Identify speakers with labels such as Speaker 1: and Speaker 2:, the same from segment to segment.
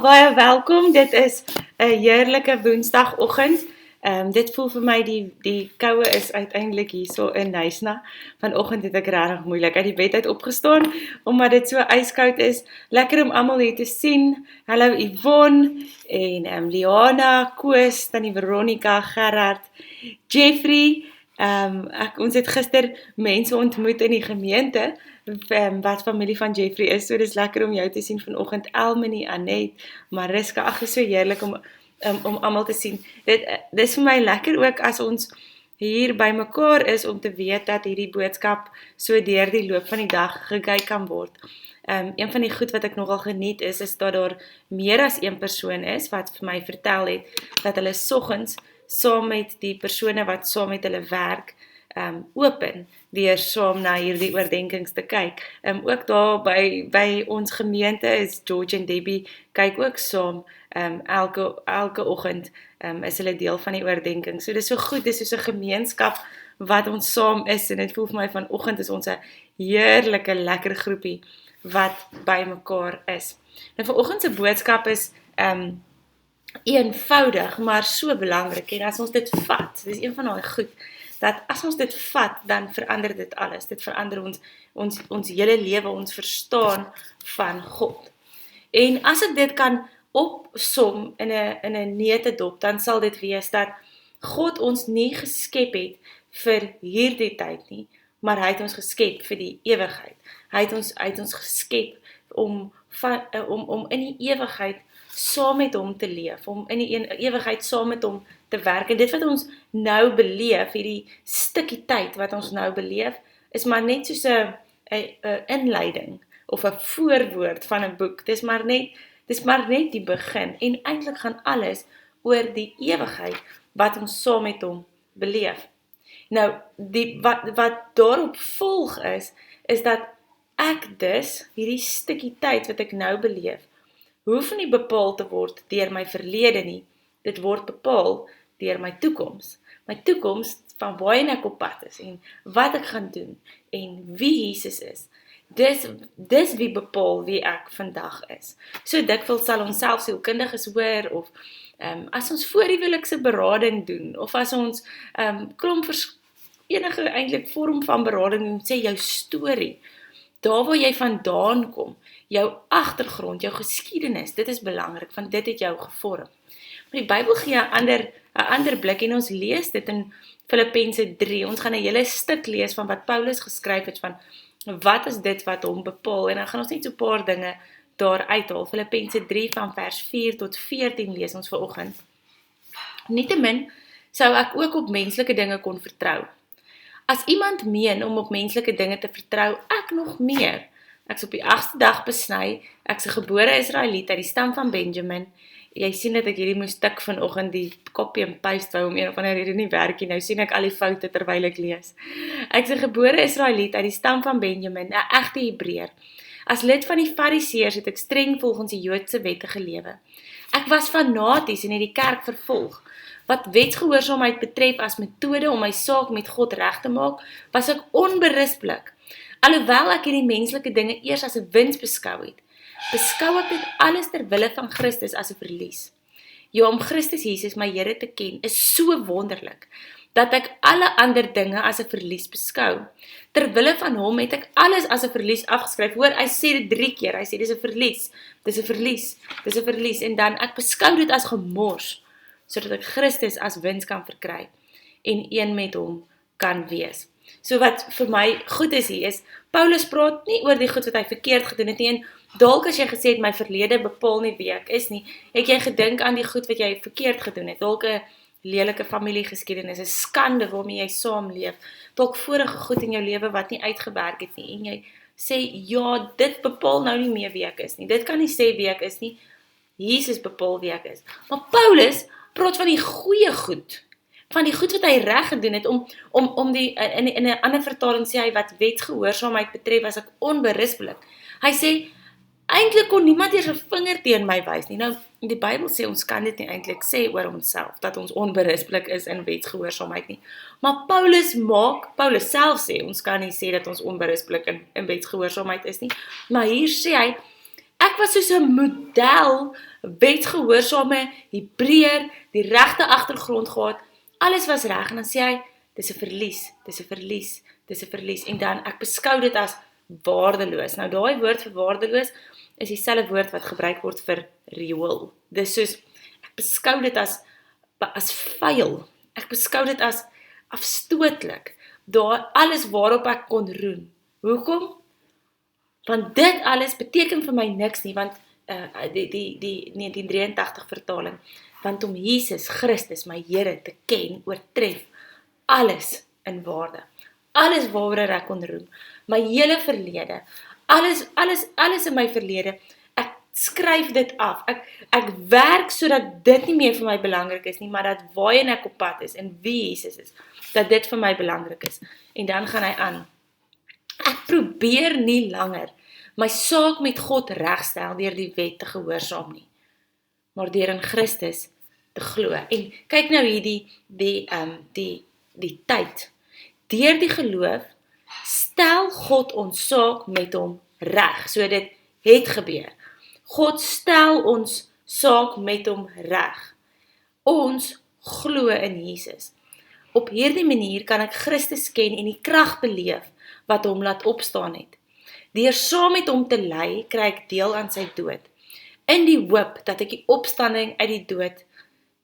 Speaker 1: baie welkom. Dit is 'n heerlike woensdagoggend. Dit voel vir my die koue is uiteindelik hierso in Nyasna. Vanoggend het ek regtig moeilik uit die bed uit opgestaan omdat dit so ijskoud is. Lekker om almal hier te sien. Hallo Yvonne en Liana, Koos, Tannie Veronica, Gerard, Jeffrey. Ons het gister mense ontmoet in die gemeente wat familie van Jeffrey is, so dis lekker om jou te sien vanoggend, Elmanie, Annette, Mariska, ag, is so heerlik om almal te sien. Dis vir my lekker ook as ons hier by mekaar is om te weet dat hierdie boodskap so deur die loop van die dag gekyk kan word. Een van die goed wat ek nogal geniet is dat daar meer as een persoon is wat vir my vertel het dat hulle soggens saam met die persone wat saam met hulle werk open, deur saam na hierdie oordenkings te kyk. Ook daar by ons gemeente is George en Debbie kyk ook saam, elke oggend is hulle deel van die oordenking. So dis so goed, dis soos 'n gemeenskap wat ons saam is, en dit voel vir my vanoggend is ons 'n heerlike, lekker groepie wat by mekaar is. Nou vanoggend se boodskap is eenvoudig, maar so belangrik, en as ons dit vat, dis een van daai goed, dat as ons dit vat, dan verander dit alles. Dit verander ons hele lewe, ons verstaan van God. En as ek dit kan opsom in 'n neutedop, dan sal dit wees dat God ons nie geskep het vir hierdie tyd nie, maar hy het ons geskep vir die ewigheid. Hy het ons geskep om in die ewigheid saam met hom te leef, om in die ewigheid saam met hom te werk. En dit wat ons nou beleef, hierdie stukkie tyd wat ons nou beleef, is maar net soos 'n inleiding of 'n voorwoord van 'n boek. Dis maar net die begin, en eintlik gaan alles oor die ewigheid wat ons saam met hom beleef. Nou, wat daarop volg is dat ek dus hierdie stukkie tyd wat ek nou beleef, hoef nie bepaal te word deur my verlede nie, dit word bepaal deur my toekoms. My toekoms van waarheen ek op pad is, en wat ek gaan doen, en wie Jesus is. Dis wie bepaal wie ek vandag is. So dikwels sal ons self sielkundiges hoor, of as ons voor die huwelikse berading doen, of as ons enige eintlik vorm van berading doen, sê jou storie, daar waar jy vandaan kom, jou agtergrond, jou geskiedenis, dit is belangrik, want dit het jou gevorm. Maar die Bybel gee 'n ander blik, en ons lees dit in Filippense 3, ons gaan 'n hele stuk lees van wat Paulus geskryf het, van wat is dit wat hom bepaal, en dan gaan ons net so 'n paar dinge daar uithaal. Filippense 3 van vers 4 tot 14 lees ons vanoggend. Nietemin sou ek ook op menslike dinge kon vertrou. As iemand meen om op menslike dinge te vertrou, ek nog meer. Ek is op die 8ste dag besny, ek is 'n gebore Israeliet uit die stam van Benjamin. Jy sien dat ek hierdie moes tik vanoggend, die copy en paste wou om een of ander rede nie werk nie. Nou sien ek al die foute terwyl ek lees. Ek is 'n gebore Israeliet uit die stam van Benjamin, 'n egte Hebreër. As lid van die Fariseërs het ek streng volgens die Joodse wette gelewe. Ek was fanaties en het die kerk vervolg. Wat wetsgehoorsaamheid betref as metode om my saak met God reg te maak, was ek onberispelik. Alhoewel ek hierdie menslike dinge eers as 'n wins beskou het, beskou ek dit alles ter wille van Christus as 'n verlies. Ja, om Christus Jesus, my Here, te ken, is so wonderlik, dat ek alle ander dinge as 'n verlies beskou. Ter wille van hom het ek alles as 'n verlies afgeskryf. Hoor, hy sê dit 3 keer, hy sê dis 'n verlies, dis 'n verlies, dis 'n verlies, en dan ek beskou dit as gemors, sodat ek Christus as wins kan verkry, en een met hom kan wees. So wat vir my goed is hier is, Paulus praat nie oor die goed wat hy verkeerd gedoen het nie, en dalk as jy gesê het, my verlede bepaal nie wie ek is nie, het jy gedink aan die goed wat jy verkeerd gedoen het, dalk 'n lelike familiegeskiedenis, 'n skande waarmee jy saamleef, dalk vorige goed in jou lewe wat nie uitgewerk het nie, en jy sê, ja, dit bepaal nou nie meer wie ek is nie, dit kan nie sê wie ek is nie, Jesus bepaal wie ek is. Maar Paulus praat van die goeie goed, van die goed wat hy reg gedoen het, om die, in 'n ander vertaling sê hy, wat wetsgehoorsaamheid betref, was ek onberispelik. Hy sê, eintlik kon niemand eers 'n vinger teen my wys nie. Nou, die Bybel sê, ons kan dit nie eintlik sê oor onsself, dat ons onberispelik is in wetsgehoorsaamheid nie. Maar Paulus self sê, ons kan nie sê dat ons onberispelik in wetsgehoorsaamheid is nie, maar hier sê hy, Ek was soos 'n model, wetgehoorsame Hebreër, die regte agtergrond gehad. Alles was reg en dan sê hy, dis 'n verlies, dis 'n verlies, dis 'n verlies. En dan ek beskou dit as waardeloos. Nou daai woord vir waardeloos is dieselfde woord wat gebruik word vir riool. Dis soos ek beskou dit as vuil. Ek beskou dit as afstootlik. Daar alles waarop ek kon roem. Hoekom? Want dit alles beteken vir my niks nie, want die 1983 vertaling, want om Jesus Christus, my Here, te ken, oortref alles in waarde. Alles waaroor ek kon roem. My hele verlede, alles in my verlede, ek skryf dit af. Ek werk sodat dit nie meer vir my belangrik is nie, maar dat waarheen ek op pad is en wie Jesus is, dat dit vir my belangrik is. En dan gaan hy aan. Ek probeer nie langer my saak met God regstel deur die wet te gehoorsaam nie, maar deur in Christus te glo. En kyk nou hier die tyd. Deur die geloof stel God ons saak met hom reg. So dit het gebeur. God stel ons saak met hom reg. Ons glo in Jesus. Op hierdie manier kan ek Christus ken en die krag beleef wat hom laat opstaan het. Deur saam met hom te ly, kry ek deel aan sy dood, in die hoop dat ek die opstanding uit die dood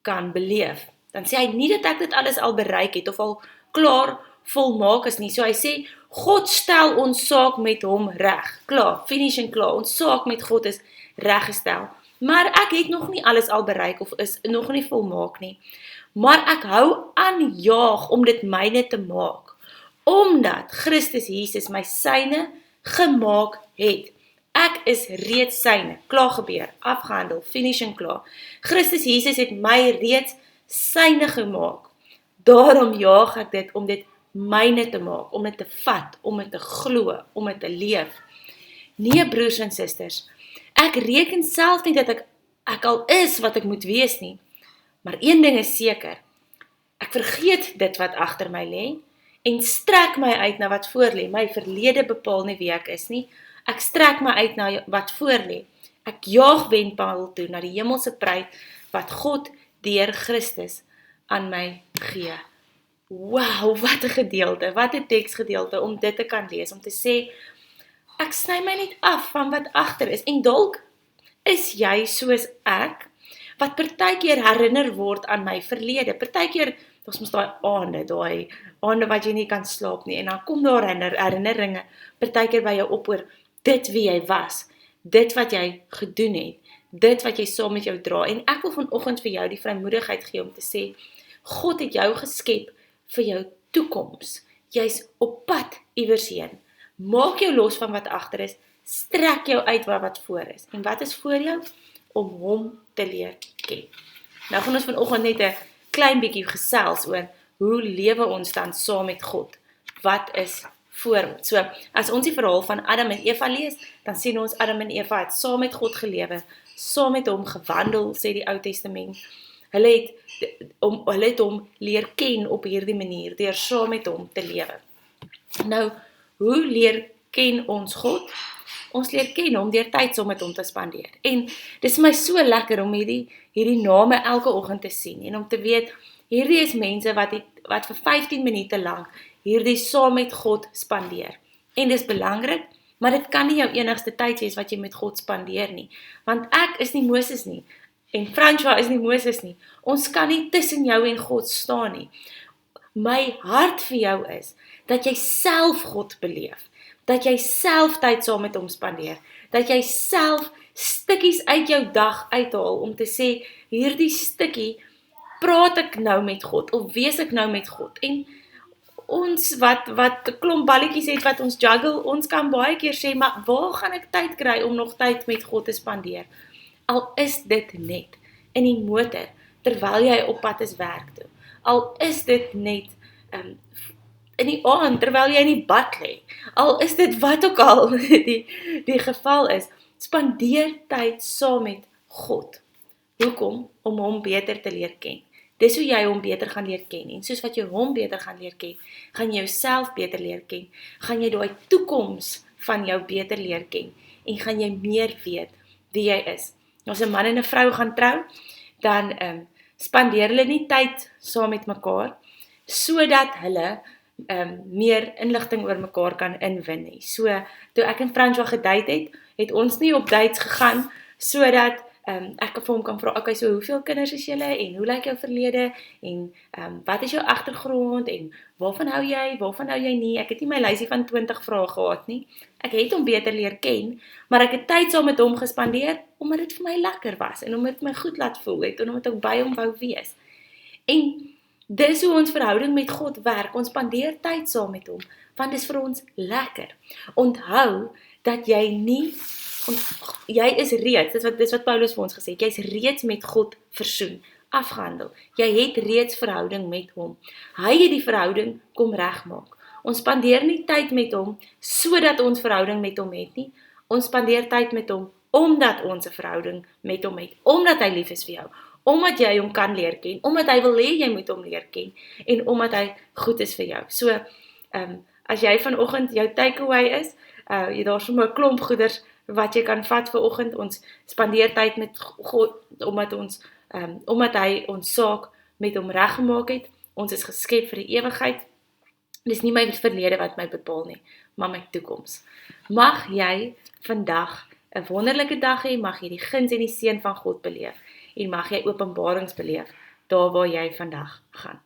Speaker 1: kan beleef. Dan sê hy nie dat ek dit alles al bereik het of al klaar volmaak is nie. So hy sê, God stel ons saak met hom reg. Klaar, finish en klaar. Ons saak met God is reggestel. Maar ek het nog nie alles al bereik of is nog nie volmaak nie. Maar ek hou aan jaag om dit myne te maak, omdat Christus Jesus my syne gemaak het. Ek is reeds syne, klaar gebeur, afgehandel, finish en klaar. Christus Jesus het my reeds syne gemaak. Daarom jaag ek dit om dit myne te maak, om dit te vat, om dit te glo, om dit te leef. Nee, broers en susters, ek reken self nie dat ek al is wat ek moet wees nie, maar een ding is seker, ek vergeet dit wat agter my lê, en strek my uit na wat voor lê. My verlede bepaal nie wie ek is nie, ek strek my uit na wat voor lê. Ek jaag wenpaal toe na die hemelse prys wat God deur Christus aan my gee. Wow, wat 'n gedeelte, wat 'n teksgedeelte om dit te kan lees, om te sê, ek sny my net af van wat agter is, en dalk is jy soos ek, wat partykeer herinner word aan my verlede. Partykeer, ons mos daai aande wat jy nie kan slaap nie, en dan kom daar herinneringe, partykeer by jou op oor dit wie jy was, dit wat jy gedoen het, dit wat jy saam met jou dra. En ek wil vanoggend vir jou die vrymoedigheid gee om te sê, God het jou geskep vir jou toekoms. Jy's op pad iewers heen. Maak jou los van wat agter is, strek jou uit wat voor is. En wat is voor jou? Om hom te leer ken. Nou gaan ons vanoggend net 'n klein bietjie gesels oor hoe lewe ons dan saam met God? Wat is voor ons? So, as ons die verhaal van Adam en Eva lees, dan sien ons Adam en Eva het saam met God gelewe, saam met hom gewandel, sê die Ou Testament. Hulle het hom leer ken op hierdie manier, deur saam met hom te lewe. Nou, hoe leer ken ons God? Ons leer ken hom deur tyd saam met hom te spandeer. En dis vir my so lekker om hierdie name elke oggend te sien en om te weet, hierdie is mense wat vir 15 minute lank hierdie saam met God spandeer. En dis belangrik, maar dit kan nie jou enigste tyd wees wat jy met God spandeer nie. Want ek is nie Moses nie, en François is nie Moses nie. Ons kan nie tussen jou en God staan nie. My hart vir jou is, dat jy self God beleef, dat jy self tyd saam met hom spandeer, dat jy self stukkies uit jou dag uithaal om te sê, hierdie stukkie praat ek nou met God, of wees ek nou met God. En ons wat klomp balletjies het wat ons juggle, ons kan baie keer sê, maar waar gaan ek tyd kry om nog tyd met God te spandeer? Al is dit net in die motor, terwyl jy op pad is werk toe. Al is dit net in die aand, terwyl jy in die bad lê. Al is dit wat ook al die geval is, spandeer tyd saam met God. Hoekom? Om hom beter te leer ken. Dis hoe jy hom beter gaan leer ken. En soos wat jy hom beter gaan leer ken, gaan jy jouself beter leer ken. Gaan jy daai toekoms van jou beter leer ken. En gaan jy meer weet wie jy is. As 'n man en 'n vrou gaan trou, dan spandeer hulle nie tyd saam met mekaar, sodat hulle meer inligting oor mekaar kan inwin nie. So, toe ek en François gedate het ons nie op dates gegaan, sodat ek vir hom kan vra, okay, so hoeveel kinders is julle, en hoe lyk jou verlede, en wat is jou agtergrond, en waarvan hou jy nie, ek het nie my lysie van 20 vrae gehad nie, ek het hom beter leer ken, maar ek het tyd saam met hom gespandeer, omdat dit vir my lekker was, en omdat dit my goed laat voel het, en omdat ek by hom wou wees. En dis hoe ons verhouding met God werk, ons spandeer tyd saam met hom, want dis vir ons lekker. Onthou, dat jy nie, jy is reeds, dis wat Paulus vir ons gesê het, jy is reeds met God versoen, afgehandel, jy het reeds verhouding met hom, hy het die verhouding kom regmaak, ons spandeer nie tyd met hom, sodat ons verhouding met hom het nie, ons spandeer tyd met hom, omdat ons 'n verhouding met hom het, omdat hy lief is vir jou, omdat jy hom kan leer ken, omdat hy wil hê jy moet hom leer ken, en omdat hy goed is vir jou. So, as jy vanoggend jou takeaway is, daar is sommer 'n klomp goeders wat jy kan vat vir oggend, ons spandeer tyd met God, omdat hy ons saak met hom reggemaak het, ons is geskep vir die ewigheid, dis nie my verlede wat my bepaal nie, maar my toekoms. Mag jy vandag 'n wonderlike dag hê, mag jy die guns en die seën van God beleef, en mag jy openbarings beleef, daar waar jy vandag gaan.